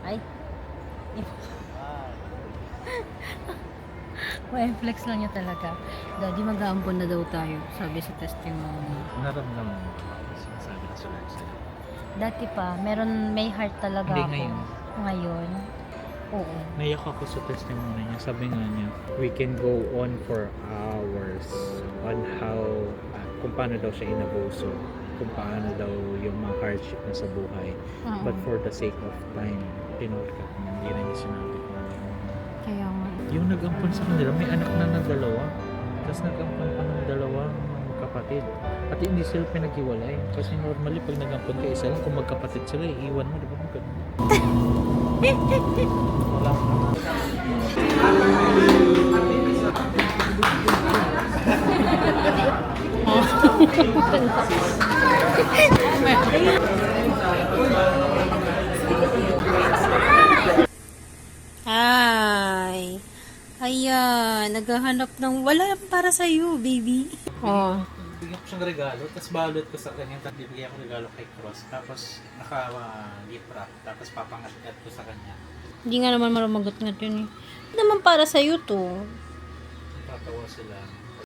Ay. May flex lang niya talaga. Daddy, mag-aampon na daw tayo. Sabi sa testimony. Naramdaman mo sinasabi na sa live sa'yo. Dati pa, may heart talaga Hindi ako. ngayon. Ngayon? Oo. Naiyak ako sa testimony niya. Sabi nga niya, we can go on for hours on how, kung paano daw siya inabuso, kung paano daw yung mga hardship na sa buhay. But for the sake of time, pinorkat niya, hindi na niya sinabi ko. Kaya nga. Yung nag-ampon sa kanila, may anak na dalawa. Tapos nag-ampon pa ng dalawang kapatid. At hindi sila pinaghiwalay. Kasi normally, pag nag-ampon ka isa lang, kung magkapatid sila, iiwan mo, di ba? Wala Hi! Ayan, naghahanap ng wala para sa'yo, baby. Oh. bigyan ko siyang regalo, tapos balot ko sa kanya, tapos bibigyan ko regalo kay Cross, tapos naka-gift wrap, tapos papangat-gat ko sa kanya. Hindi nga naman marumagot nga yun eh. Hindi naman para sa'yo to. Tatawa sila.